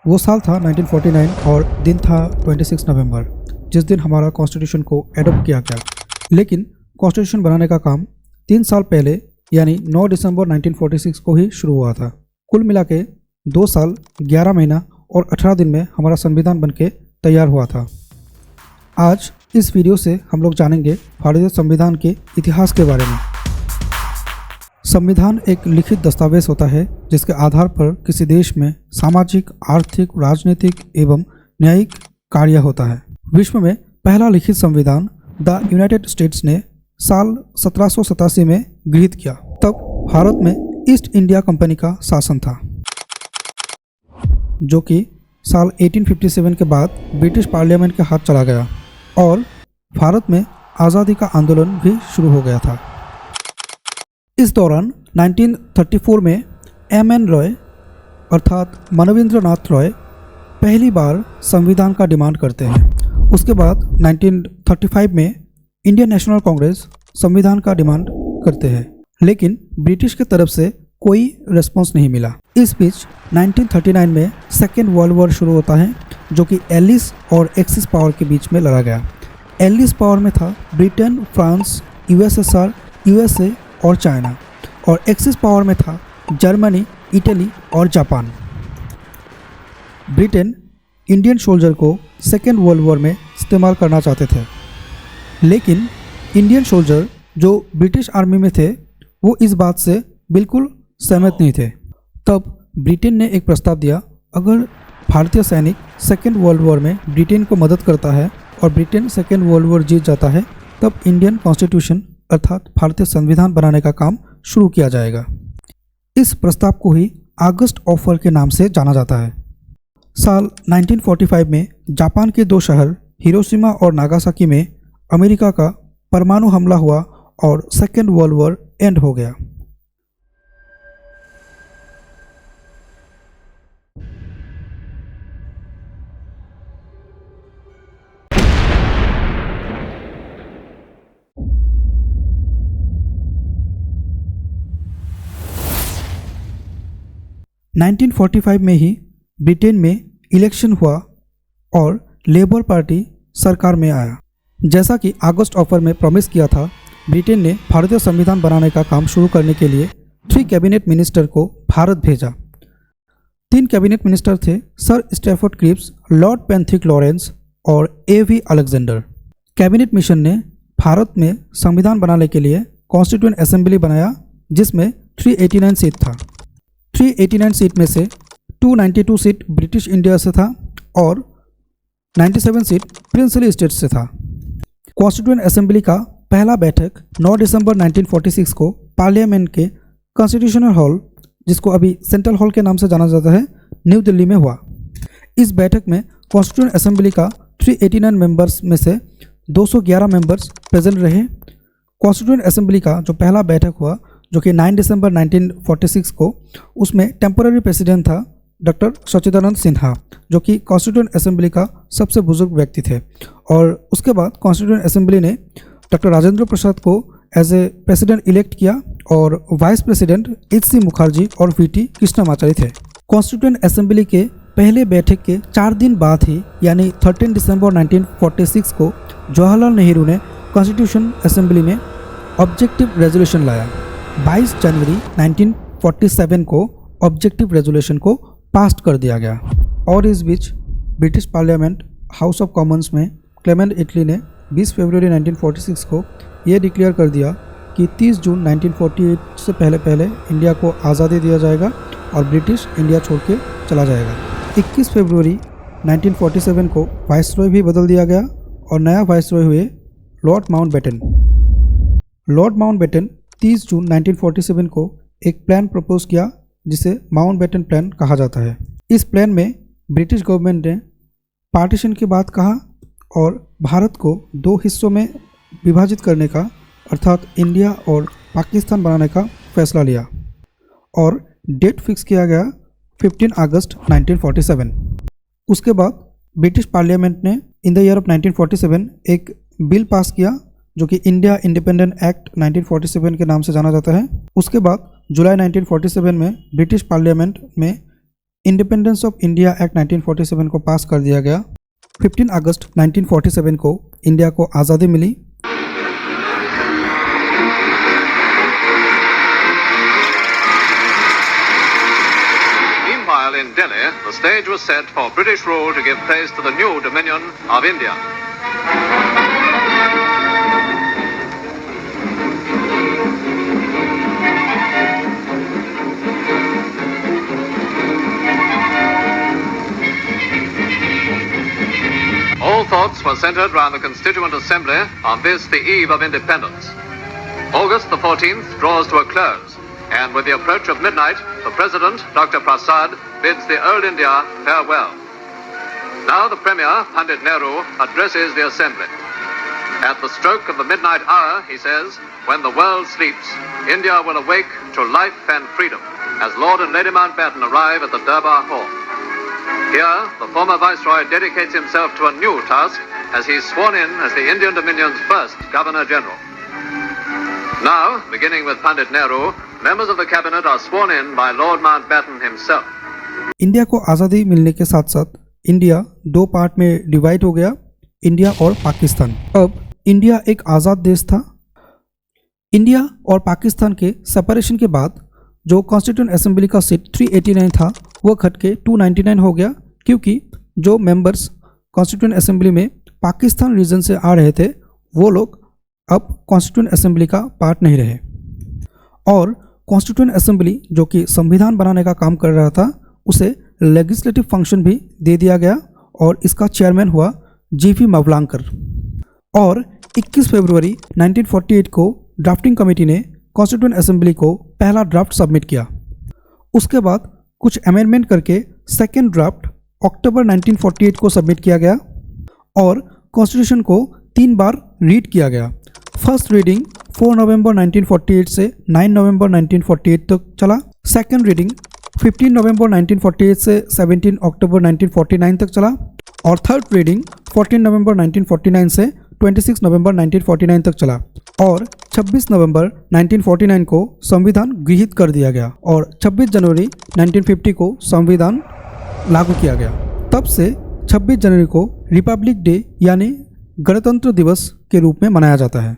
वो साल था 1949 और दिन था 26 नवंबर, जिस दिन हमारा कॉन्स्टिट्यूशन को एडॉप्ट किया गया। लेकिन कॉन्स्टिट्यूशन बनाने का काम 3 साल पहले यानी 9 दिसंबर 1946 को ही शुरू हुआ था। कुल मिला के 2 साल 11 महीना और 18 दिन में हमारा संविधान बनके तैयार हुआ था। आज इस वीडियो से हम लोग जानेंगे भारतीय संविधान के इतिहास के बारे में। संविधान एक लिखित दस्तावेज होता है जिसके आधार पर किसी देश में सामाजिक, आर्थिक, राजनीतिक एवं न्यायिक कार्य होता है। विश्व में पहला लिखित संविधान द यूनाइटेड स्टेट्स ने साल 1787 में गृहीत किया। तब भारत में ईस्ट इंडिया कंपनी का शासन था, जो कि साल 1857 के बाद ब्रिटिश पार्लियामेंट के हाथ चला गया और भारत में आज़ादी का आंदोलन भी शुरू हो गया था। इस दौरान 1934 में M.N. रॉय अर्थात मानवेंद्र नाथ रॉय पहली बार संविधान का डिमांड करते हैं। उसके बाद 1935 में इंडियन नेशनल कांग्रेस संविधान का डिमांड करते हैं, लेकिन ब्रिटिश की तरफ से कोई रिस्पांस नहीं मिला। इस बीच 1939 में सेकेंड वर्ल्ड वॉर शुरू होता है, जो कि एलिस और एक्सिस पावर के बीच में लड़ा गया। एलिस पावर में था ब्रिटेन, फ्रांस, USSR, USA और चाइना, और एक्सिस पावर में था जर्मनी, इटली और जापान। ब्रिटेन इंडियन सोल्जर को सेकेंड वर्ल्ड वॉर में इस्तेमाल करना चाहते थे, लेकिन इंडियन सोल्जर जो ब्रिटिश आर्मी में थे वो इस बात से बिल्कुल सहमत नहीं थे। तब ब्रिटेन ने एक प्रस्ताव दिया, अगर भारतीय सैनिक सेकेंड वर्ल्ड वॉर में ब्रिटेन को मदद करता है और ब्रिटेन सेकेंड वर्ल्ड वॉर जीत जाता है, तब इंडियन कॉन्स्टिट्यूशन अर्थात भारतीय संविधान बनाने का काम शुरू किया जाएगा। इस प्रस्ताव को ही ऑगस्ट ऑफर के नाम से जाना जाता है। साल 1945 में जापान के 2 शहर हिरोशिमा और नागासाकी में अमेरिका का परमाणु हमला हुआ और सेकेंड वर्ल्ड वॉर एंड हो गया। नाइनटीन 1945 में ही ब्रिटेन में इलेक्शन हुआ और लेबर पार्टी सरकार में आया। जैसा कि अगस्त ऑफर में प्रॉमिस किया था, ब्रिटेन ने भारतीय संविधान बनाने का काम शुरू करने के लिए 3 कैबिनेट मिनिस्टर को भारत भेजा। 3 कैबिनेट मिनिस्टर थे sir Stafford Cripps, lord Pethick Lawrence और A.V. अलेक्जेंडर। कैबिनेट मिशन ने भारत में संविधान बनाने के लिए कॉन्स्टिट्यूएंट असेंबली बनाया, जिसमें 389 सीट था। 389 सीट में से 292 सीट ब्रिटिश इंडिया से था और 97 सीट प्रिंसली स्टेट से था। कॉन्स्टिट्यूएंट असेंबली का पहला बैठक 9 दिसंबर 1946 को पार्लियामेंट के कॉन्स्टिट्यूशनल हॉल, जिसको अभी सेंट्रल हॉल के नाम से जाना जाता है, न्यू दिल्ली में हुआ। इस बैठक में कॉन्स्टिट्यूएंट असेंबली का 389 मेंबर्स में से 211 मेंबर्स प्रेजेंट रहे। कॉन्स्टिट्यूएंट असेंबली का जो पहला बैठक हुआ, जो कि 9 दिसंबर 1946 को, उसमें टेम्पररी प्रेसिडेंट था डॉक्टर सच्चिदानंद सिन्हा, जो कि कॉन्स्टिट्यूएंट असेंबली का सबसे बुजुर्ग व्यक्ति थे। और उसके बाद कॉन्स्टिट्यूएंट असेंबली ने डॉक्टर राजेंद्र प्रसाद को एज ए प्रेसिडेंट इलेक्ट किया और वाइस प्रेसिडेंट H.C. मुखर्जी और V.T. कृष्णमाचारी थे। कॉन्स्टिट्यूएंट असेंबली के पहले बैठक के 4 दिन बाद ही यानी 13 दिसंबर 1946 को जवाहरलाल नेहरू ने कॉन्स्टिट्यूशन असेंबली में ऑब्जेक्टिव रेजोल्यूशन लाया। 22 जनवरी 1947 को ऑब्जेक्टिव रेजोल्यूशन को पास कर दिया गया। और इस बीच British parliament house of commons में क्लेमेंट एटली ने 20 फरवरी 1946 को यह डिक्लेयर कर दिया कि 30 जून 1948 से पहले इंडिया को आज़ादी दिया जाएगा और ब्रिटिश इंडिया छोड़ के चला जाएगा। 21 फरवरी 1947 को वाइसरॉय भी बदल दिया गया और नया वाइसरॉय हुए लॉर्ड माउंटबेटन। लॉर्ड माउंटबेटन 30 जून 1947 को एक प्लान प्रपोज किया, जिसे माउंटबेटन प्लान कहा जाता है। इस प्लान में ब्रिटिश गवर्नमेंट ने पार्टीशन की बात कहा और भारत को 2 हिस्सों में विभाजित करने का अर्थात इंडिया और पाकिस्तान बनाने का फैसला लिया और डेट फिक्स किया गया 15 अगस्त 1947। उसके बाद ब्रिटिश पार्लियामेंट ने इन द ईयर ऑफ 1947 एक बिल पास किया, जो कि इंडिया इंडिपेंडेंट एक्ट 1947 के नाम से जाना जाता है। उसके बाद जुलाई 1947 में ब्रिटिश पार्लियामेंट में इंडिपेंडेंस ऑफ इंडिया एक्ट 1947 को पास कर दिया गया। 15 अगस्त 1947 को इंडिया को आज़ादी मिली। Meanwhile, in Delhi, the stage was set for British rule to give place to the new dominion of India. All thoughts were centered round the Constituent Assembly on this, the eve of independence. August the 14th draws to a close, and with the approach of midnight, the President, Dr. Prasad, bids the old India farewell. Now the Premier, Pandit Nehru, addresses the Assembly. At the stroke of the midnight hour, he says, when the world sleeps, India will awake to life and freedom, as Lord and Lady Mountbatten arrive at the Durbar Hall. Here, the former Viceroy dedicates himself to a new task as he is sworn in as the Indian Dominion's first Governor-General. Now, beginning with Pandit Nehru, members of the cabinet are sworn in by Lord Mountbatten himself. India को आज़ादी मिलने के साथ साथ India दो part में divide हो गया, इंडिया और पाकिस्तान। अब इंडिया एक आज़ाद देश था। इंडिया और पाकिस्तान के सेपरेशन के बाद जो कॉन्स्टिट्यूंट असेंबली का सीट 389 था वो घट के 299 हो गया, क्योंकि जो मेंबर्स कॉन्स्टिट्यूंट असेंबली में पाकिस्तान रीजन से आ रहे थे वो लोग अब कॉन्स्टिट्यूंट असेंबली का पार्ट नहीं रहे। और कॉन्स्टिट्यूंट असेंबली जो कि संविधान बनाने का काम कर रहा था उसे लेजिस्लेटिव फंक्शन भी दे दिया गया और इसका चेयरमैन हुआ जीपी मवलांकर। और 21 फरवरी 1948 को ड्राफ्टिंग कमेटी ने कॉन्स्टिट्यूंट असेंबली को पहला ड्राफ्ट सबमिट किया। उसके बाद कुछ अमेंडमेंट करके सेकेंड ड्राफ्ट अक्टूबर 1948 को सबमिट किया गया और कॉन्स्टिट्यूशन को 3 बार रीड किया गया। फर्स्ट रीडिंग 4 नवंबर 1948 से 9 नवंबर 1948 तक चला। सेकेंड रीडिंग 15 नवंबर 1948 से 17 अक्टूबर 1949 तक चला और थर्ड रीडिंग 14 नवंबर 1949 से 26 नवंबर 1949 तक चला और 26 नवंबर 1949 को संविधान गृहीत कर दिया गया और 26 जनवरी 1950 को संविधान लागू किया गया। तब से 26 जनवरी को रिपब्लिक डे यानी गणतंत्र दिवस के रूप में मनाया जाता है।